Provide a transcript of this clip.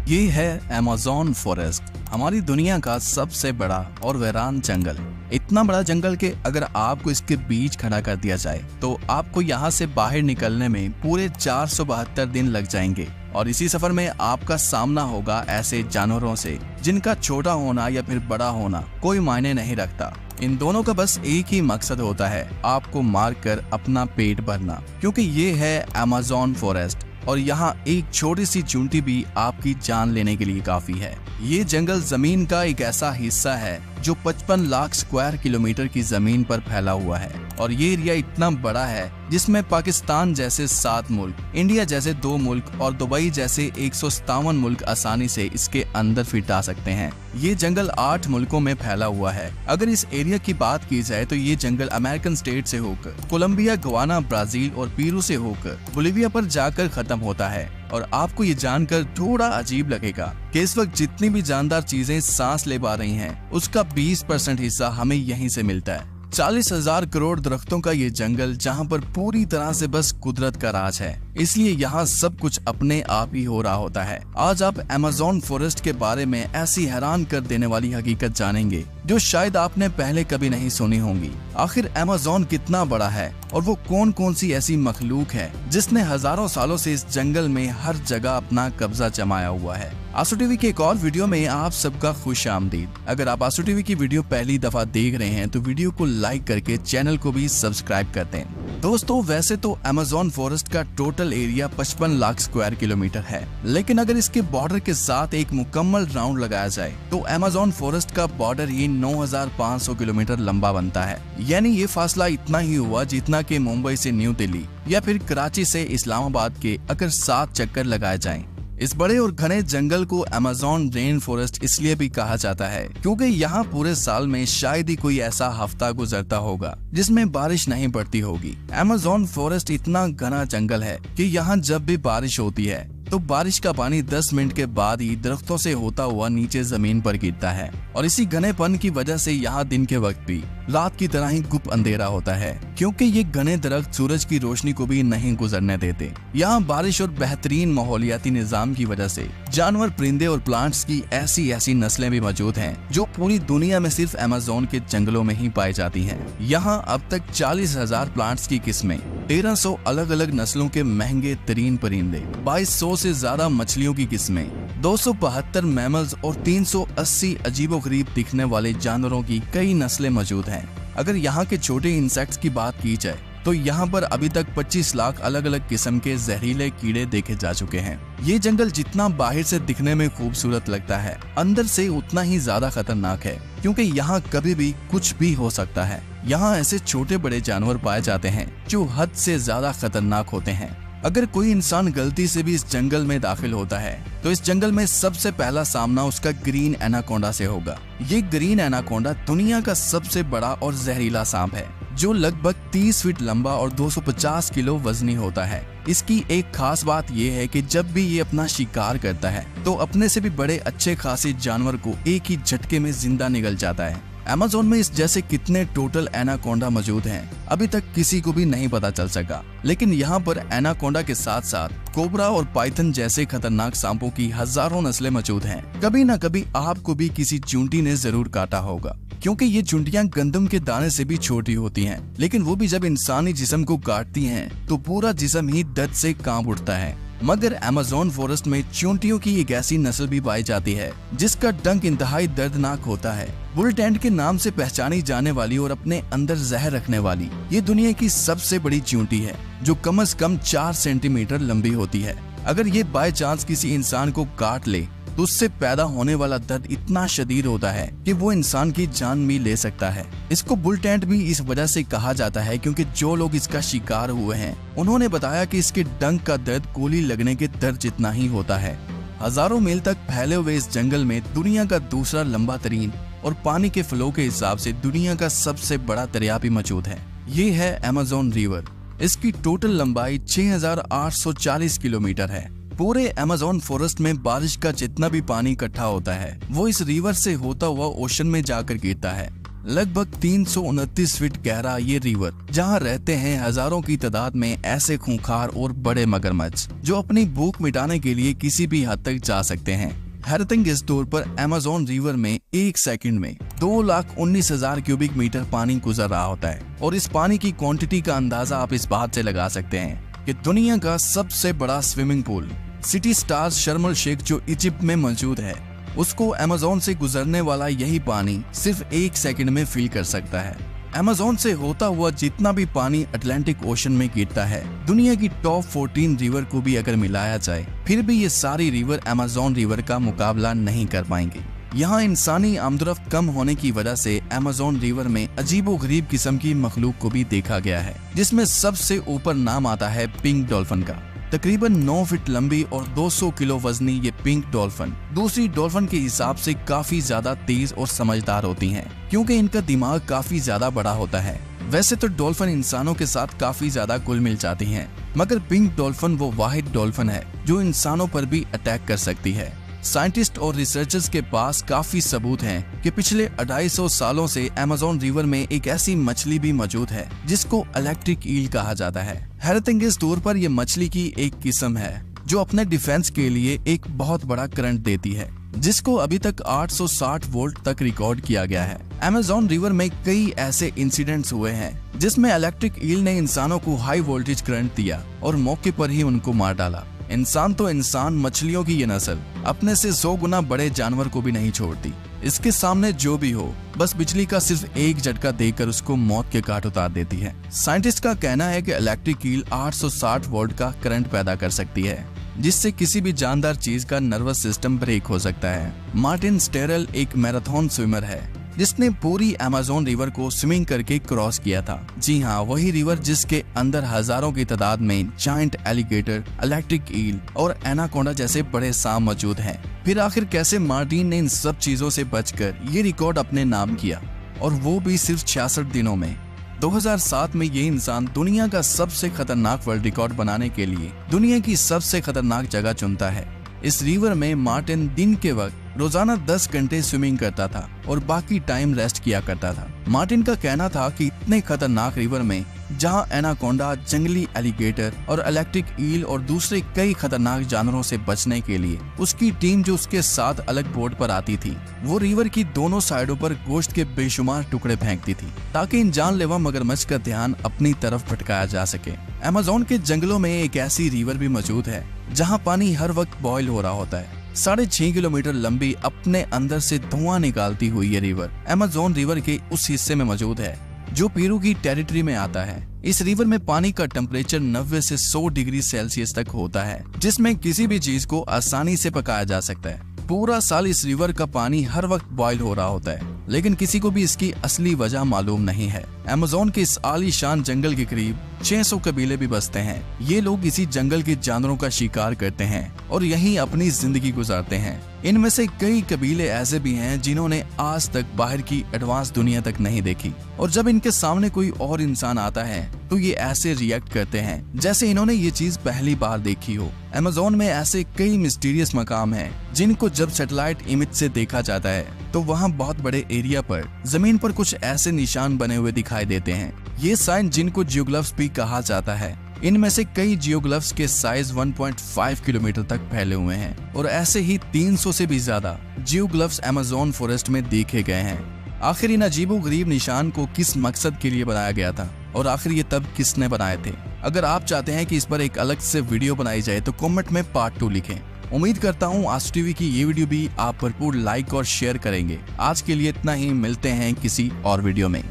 ये है Amazon forest, हमारी दुनिया का सबसे बड़ा और वीरान जंगल। इतना बड़ा जंगल के अगर आपको इसके बीच खड़ा कर दिया जाए तो आपको यहाँ से बाहर निकलने में पूरे 472 दिन लग जाएंगे। और इसी सफर में आपका सामना होगा ऐसे जानवरों से जिनका छोटा होना या फिर बड़ा होना कोई मायने नहीं रखता। इन दोनों का बस एक ही मकसद होता है, आपको मारकर अपना पेट भरना, क्योंकि ये है अमेज़न फॉरेस्ट और यहाँ एक छोटी सी चूंटी भी आपकी जान लेने के लिए काफी है। ये जंगल जमीन का एक ऐसा हिस्सा है जो 55 लाख स्क्वायर किलोमीटर की जमीन पर फैला हुआ है और ये एरिया इतना बड़ा है जिसमें पाकिस्तान जैसे 7 मुल्क, इंडिया जैसे 2 मुल्क और दुबई जैसे 157 मुल्क आसानी से इसके अंदर फिट आ सकते हैं। ये जंगल 8 मुल्कों में फैला हुआ है। अगर इस एरिया की बात की जाए तो ये जंगल अमेरिकन स्टेट से होकर कोलंबिया, गवाना, ब्राजील और पेरू से होकर बोलिविया पर जाकर खत्म होता है। और आपको ये जानकर थोड़ा अजीब लगेगा कि इस वक्त जितनी भी जानदार चीजें सांस ले पा रही हैं, उसका 20% हिस्सा हमें यहीं से मिलता है। 40,000 करोड़ दरख्तों का ये जंगल जहाँ पर पूरी तरह से बस कुदरत का राज है, इसलिए यहाँ सब कुछ अपने आप ही हो रहा होता है। आज आप अमेज़न फॉरेस्ट के बारे में ऐसी हैरान कर देने वाली हकीकत जानेंगे जो शायद आपने पहले कभी नहीं सुनी होंगी। आखिर अमेज़न कितना बड़ा है और वो कौन कौन सी ऐसी मखलूक है जिसने हजारों सालों से इस जंगल में हर जगह अपना कब्जा जमाया हुआ है। आंसू टीवी के एक और वीडियो में आप सबका खुश आमदीद। अगर आप आंसू टीवी की वीडियो पहली दफा देख रहे हैं तो वीडियो को लाइक करके चैनल को भी सब्सक्राइब कर दें। दोस्तों, वैसे तो अमेज़न फॉरेस्ट का total area 55 lakh square kilometre है, लेकिन अगर इसके बॉर्डर के साथ एक मुकम्मल राउंड लगाया जाए तो अमेज़न फॉरेस्ट का बॉर्डर ही 9,500 किलोमीटर लंबा बनता है। यानी ये फासला इतना ही हुआ जितना कि मुंबई से न्यू दिल्ली या फिर कराची से इस्लामाबाद के अगर 7 चक्कर लगाए जाएं। इस बड़े और घने जंगल को अमेज़न रेन फॉरेस्ट इसलिए भी कहा जाता है क्योंकि यहाँ पूरे साल में शायद ही कोई ऐसा हफ्ता गुजरता होगा जिसमें बारिश नहीं पड़ती होगी। अमेज़न फॉरेस्ट इतना घना जंगल है कि यहाँ जब भी बारिश होती है तो बारिश का पानी 10 मिनट के बाद ही दरख्तों से होता हुआ नीचे जमीन पर गिरता है और इसी घनेपन की वजह से यहाँ दिन के वक्त भी रात की तरह ही गुप अंधेरा होता है, क्योंकि ये घने दरख्त सूरज की रोशनी को भी नहीं गुजरने देते। यहाँ बारिश और बेहतरीन माहौलियाती निजाम की वजह से जानवर, परिंदे और प्लांट्स की ऐसी नस्लें भी मौजूद हैं जो पूरी दुनिया में सिर्फ अमेज़न के जंगलों में ही पाई जाती हैं। यहाँ अब तक 40,000 प्लांट्स की किस्में, 1300 अलग अलग नस्लों के महंगे तरीन परिंदे, 2200 से ज्यादा मछलियों की किस्में, 272 मैमल्स और 380 अजीबोगरीब दिखने वाले जानवरों की कई नस्लें मौजूद हैं। अगर यहाँ के छोटे इंसेक्ट्स की बात की जाए तो यहाँ पर अभी तक 25 लाख अलग अलग किस्म के जहरीले कीड़े देखे जा चुके हैं। ये जंगल जितना बाहर से दिखने में खूबसूरत लगता है, अंदर से उतना ही ज्यादा खतरनाक है, क्योंकि यहाँ कभी भी कुछ भी हो सकता है। यहाँ ऐसे छोटे बड़े जानवर पाए जाते हैं जो हद से ज्यादा खतरनाक होते हैं। अगर कोई इंसान गलती से भी इस जंगल में दाखिल होता है तो इस जंगल में सबसे पहला सामना उसका ग्रीन एनाकोंडा से होगा। ये ग्रीन एनाकोंडा दुनिया का सबसे बड़ा और जहरीला सांप है जो लगभग 30 फीट लंबा और 250 किलो वजनी होता है। इसकी एक खास बात यह है कि जब भी ये अपना शिकार करता है तो अपने से भी बड़े अच्छे खासे जानवर को एक ही झटके में जिंदा निगल जाता है। अमेज़न में इस जैसे कितने टोटल एनाकोंडा मौजूद हैं अभी तक किसी को भी नहीं पता चल सका, लेकिन यहाँ पर एनाकोंडा के साथ साथ कोबरा और पाइथन जैसे खतरनाक सांपों की हजारों नस्लें मौजूद हैं। कभी न कभी आपको भी किसी चूंटी ने जरूर काटा होगा, क्योंकि ये चूंटियां गंदम के दाने से भी छोटी होती हैं, लेकिन वो भी जब इंसानी जिस्म को काटती हैं तो पूरा जिस्म ही दर्द से कांप उठता है। मगर अमेज़न फॉरेस्ट में चूंटियों की एक ऐसी नस्ल भी पाई जाती है जिसका डंक इंतहाई दर्दनाक होता है। बुल टेंट के नाम से पहचानी जाने वाली और अपने अंदर जहर रखने वाली ये दुनिया की सबसे बड़ी चूंटी है जो कम से कम 4 सेंटीमीटर लंबी होती है। अगर ये बाय चांस किसी इंसान को काट ले तो उससे पैदा होने वाला दर्द इतना शदीद होता है कि वो इंसान की जान भी ले सकता है। इसको बुल टेंट भी इस वजह से कहा जाता है क्योंकि जो लोग इसका शिकार हुए हैं उन्होंने बताया कि इसके डंक का दर्द गोली लगने के दर्द जितना ही होता है। हजारों मील तक फैले हुए इस जंगल में दुनिया का दूसरा लंबा तरीन और पानी के फ्लो के हिसाब से दुनिया का सबसे बड़ा दरिया भी मौजूद है। ये है अमेज़न रिवर। इसकी टोटल लंबाई 6,840 किलोमीटर है। पूरे अमेज़न फॉरेस्ट में बारिश का जितना भी पानी इकट्ठा होता है वो इस रिवर से होता हुआ ओशन में जाकर गिरता है। लगभग 329 फीट गहरा ये रिवर, जहाँ रहते हैं हजारों की तादाद में ऐसे खूंखार और बड़े मगरमच्छ जो अपनी भूख मिटाने के लिए किसी भी हद तक जा सकते हैं। हैरतिंग इस तौर पर अमेज़न रिवर में एक सेकंड में 2,19,000 क्यूबिक मीटर पानी गुजर रहा होता है। और इस पानी की क्वांटिटी का अंदाजा आप इस बात से लगा सकते हैं कि दुनिया का सबसे बड़ा स्विमिंग पूल सिटी स्टार्स शर्म अल शेख जो इजिप्ट में मौजूद है, उसको अमेज़न से गुजरने वाला यही पानी सिर्फ एक सेकंड में फिल कर सकता है। अमेज़न से होता हुआ जितना भी पानी अटलांटिक ओशन में गिरता है, दुनिया की टॉप 14 रिवर को भी अगर मिलाया जाए, फिर भी ये सारी रिवर अमेज़न रिवर का मुकाबला नहीं कर पाएंगे। यहाँ इंसानी आमदरफ्त कम होने की वजह से अमेज़न रिवर में अजीबोगरीब किस्म की मखलूक को भी देखा गया है, जिसमें सबसे ऊपर नाम आता है पिंक डॉल्फिन का। तकरीबन 9 फीट लंबी और 200 किलो वजनी ये पिंक डॉल्फिन दूसरी डॉल्फिन के हिसाब से काफी ज्यादा तेज और समझदार होती हैं, क्योंकि इनका दिमाग काफी ज्यादा बड़ा होता है। वैसे तो डॉल्फिन इंसानों के साथ काफी ज्यादा घुल मिल जाती हैं, मगर पिंक डॉल्फिन वो वाहिद डॉल्फिन है जो इंसानों पर भी अटैक कर सकती है। साइंटिस्ट और रिसर्चर्स के पास काफी सबूत हैं कि पिछले 250 सालों से अमेज़न रिवर में एक ऐसी मछली भी मौजूद है जिसको इलेक्ट्रिक ईल कहा जाता है। हैरतअंगेज तौर पर यह मछली की एक किस्म है जो अपने डिफेंस के लिए एक बहुत बड़ा करंट देती है, जिसको अभी तक 860 वोल्ट तक रिकॉर्ड किया गया है। अमेज़न रिवर में कई ऐसे इंसिडेंट्स हुए हैं जिसमें इलेक्ट्रिक ईल ने इंसानों को हाई वोल्टेज करंट दिया और मौके पर ही उनको मार डाला। इंसान तो इंसान, मछलियों की ये नस्ल अपने से 100 गुना बड़े जानवर को भी नहीं छोड़ती। इसके सामने जो भी हो, बस बिजली का सिर्फ एक झटका देकर उसको मौत के घाट उतार देती है। साइंटिस्ट का कहना है कि इलेक्ट्रिक ईल 860 वोल्ट का करंट पैदा कर सकती है, जिससे किसी भी जानदार चीज का नर्वस सिस्टम ब्रेक हो सकता है। मार्टिन स्टेरल एक मैराथन स्विमर है जिसने पूरी अमेज़न रिवर को स्विमिंग करके क्रॉस किया था। जी हाँ, वही रिवर जिसके अंदर हजारों की तादाद में जायंट एलिगेटर, इलेक्ट्रिक ईल और एनाकोंडा जैसे बड़े सांप मौजूद हैं। फिर आखिर कैसे मार्टिन ने इन सब चीजों से बचकर ये रिकॉर्ड अपने नाम किया, और वो भी सिर्फ 66 दिनों में। 2007 में ये इंसान दुनिया का सबसे खतरनाक वर्ल्ड रिकॉर्ड बनाने के लिए दुनिया की सबसे खतरनाक जगह चुनता है। इस रिवर में मार्टिन दिन के वक्त रोजाना 10 घंटे स्विमिंग करता था और बाकी टाइम रेस्ट किया करता था। मार्टिन का कहना था कि इतने खतरनाक रिवर में जहां एनाकोंडा, जंगली एलिगेटर और इलेक्ट्रिक ईल और दूसरे कई खतरनाक जानवरों से बचने के लिए उसकी टीम जो उसके साथ अलग बोट पर आती थी, वो रिवर की दोनों साइडों पर गोश्त के बेशुमार टुकड़े फेंकती थी ताकि इन जानलेवा मगरमच्छ का ध्यान अपनी तरफ भटकाया जा सके। अमेज़न के जंगलों में एक ऐसी रिवर भी मौजूद है जहाँ पानी हर वक्त बॉयल हो रहा होता है। 6.5 किलोमीटर लंबी, अपने अंदर से धुआं निकालती हुई ये रिवर अमेज़न रिवर के उस हिस्से में मौजूद है जो पेरू की टेरिटरी में आता है। इस रिवर में पानी का टेम्परेचर 90 से 100 डिग्री सेल्सियस तक होता है, जिसमें किसी भी चीज को आसानी से पकाया जा सकता है। पूरा साल इस रिवर का पानी हर वक्त बॉयल हो रहा होता है, लेकिन किसी को भी इसकी असली वजह मालूम नहीं है। अमेज़न के इस आलीशान जंगल के करीब 600 कबीले भी बसते हैं। ये लोग इसी जंगल के जानवरों का शिकार करते हैं और यहीं अपनी जिंदगी गुजारते हैं। इनमें से कई कबीले ऐसे भी हैं जिन्होंने आज तक बाहर की एडवांस दुनिया तक नहीं देखी, और जब इनके सामने कोई और इंसान आता है तो ये ऐसे रिएक्ट करते हैं जैसे इन्होंने ये चीज पहली बार देखी हो। अमेज़न में ऐसे कई मिस्टीरियस मकाम हैं जिनको जब सैटेलाइट इमेज से देखा जाता है तो वहाँ बहुत बड़े एरिया पर जमीन पर कुछ ऐसे निशान बने हुए दिखाई देते हैं। ये साइन जिनको जियोग्लिफ्स भी कहा जाता है, इनमें से कई जियोग्लिफ्स के साइज 1.5 किलोमीटर तक फैले हुए हैं और ऐसे ही 300 से भी ज्यादा जियोग्लिफ्स अमेज़न फॉरेस्ट में देखे गए हैं। आखिर इन अजीबोगरीब निशान को किस मकसद के लिए बनाया गया था और आखिर ये तब किसने बनाए थे? अगर आप चाहते हैं कि इस पर एक अलग से वीडियो बनाई जाए तो कमेंट में पार्ट 2 लिखें। उम्मीद करता हूँ आज टीवी की ये वीडियो भी आप भरपूर लाइक और शेयर करेंगे। आज के लिए इतना ही, मिलते हैं किसी और वीडियो में।